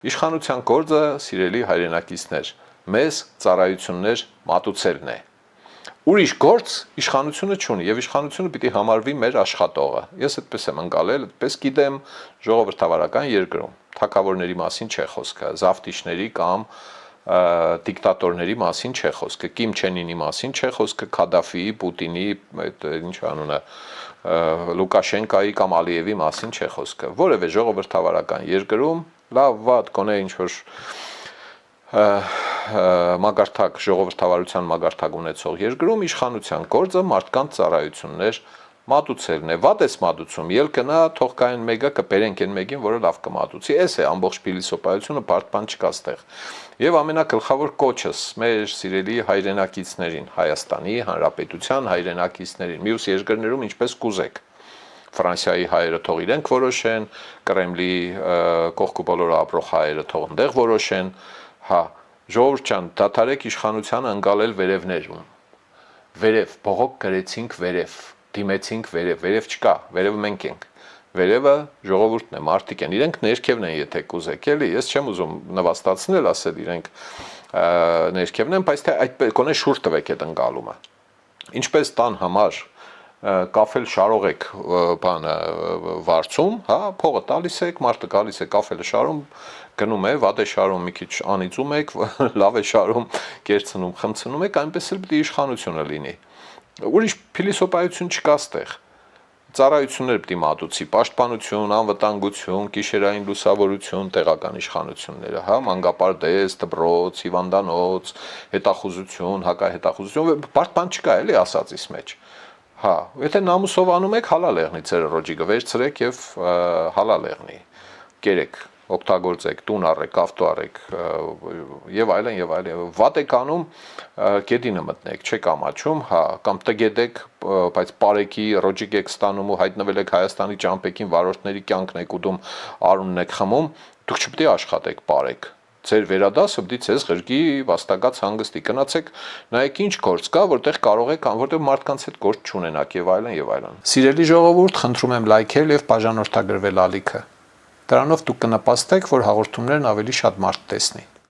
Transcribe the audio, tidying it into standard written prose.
Իշխանության գործը, սիրելի հայրենակիցներ, մեզ ծառայություններ մատուցելն է։ Ուրիշ գործ իշխանությունը չունի եւ իշխանությունը պիտի համարվի մեր աշխատողը։ Ես այդպես եմ ընկալել, այդպես գիտեմ ժողովրդավարական երկրում։ Թագավորների մասին չէ խոսքը, զավթիչների կամ դիկտատորների մասին չէ խոսքը, Կիմ Չեն Ինի մասին չէ խոսքը, Քադաֆիի, Պուտինի, այդ ինչ անունը, Լուկաշենկայի կամ Ալիևի մասին չէ խոսքը։ Որևէ ժողովրդավարական երկրում լավ վատ կոնե ինչ որ մագարտակ ժողովրդավարության մագարտակ ունեցող երկրում իշխանության գործը մարդկանց ծառայություններ մատուցելն է։ Վատ էս մատուցում, ելքը նա թող կային մեկը կբերենք այն մեկին, որը լավ կմատուցի։ Էս է ամբողջ փիլիսոփայությունը, բարդ բան չկա ստեղ։ Եվ ամենակլխավոր կոչս մեր սիրելի հայրենակիցներին, Հայաստանի Հանրապետության հայրենակիցներին, մյուս երկրներում ինչպես կուզեք։ Ֆրանսիայի հայերը թող իրենք որոշեն, Կրեմլի կողքու բոլոր ապրող հայերը թող այնտեղ որոշեն, հա, ժողովուրդ ջան, դադարեք իշխանությանը ընկալել վերևներում։ Վերև, բողոք գրեցինք վերև, դիմեցինք վերև, վերև չկա, վերևը մենք ենք։ Վերևը ժողովուրդն է, մարդիկ են, իրենք ներքևն են, եթե կուզեք, էլի, ես չեմ ուզում նվաստացնել, ասել իրենք ներքևն են, բայց թե այդ կոնե շուր տվեք այդ ընկալումը։ Ինչպես տան համար կաֆել շարող եք բանը վարձում, հա, փողը տալիս եք, մարդը գալիս է կաֆելը շարում, գնում է, վատ է շարում, մի քիչ անիծում եք, լավ է շարում, կերցնում, խմցնում եք, այնպես էլ պիտի իշխանությունը լինի։ Ուրիշ փիլիսոփայություն չկա ստեղ։ Ծառայություններ պիտի մատուցի, պաշտպանություն, անվտանգություն, գիշերային լուսավորություն, տեղական իշխանությունները, հա, մանկապարտեզ, դպրոց, հիվանդանոց, հետախուզություն, հակահետախուզություն, բարդ բան չկա, էլի ասածիս մեջ։ Հա, եթե նամուսով անում եք, հալալ եղնի ձեր ռոջիկը վերցրեք եւ հալալ եղնի։ Կերեք, օգտագործեք, տուն առեք, ավտո առեք եւ այլն եւ այլն։ Վատ եք անում, գետինը մտնեք, չեք ամաչում, հա, կամ տգետ եք, բայց բարեկի ռոջիկ եք ստանում ու հայտնվել եք Հայաստանի ճամփեքին, վարորդների կյանքն եք ուտում, արունն եք խմում, դուք չպետք է աշխատեք, բարեք։ Ձեր վերադասը պիտի ցեզ ղրկի վաստակած հանգստի, գնացեք, նայեք ինչ գործ կա, որտեղ կարող եք, որտեղ մարդկանց հետ գործ չունենաք եւ այլն եւ այլն։ Սիրելի ժողովուրդ, խնդրում եմ լայքել եւ բաժանորդագրվել ալիքը։ Դրանով դուք կնպաստեք, որ հաղորդումներն ավելի շատ մարդ տեսնի։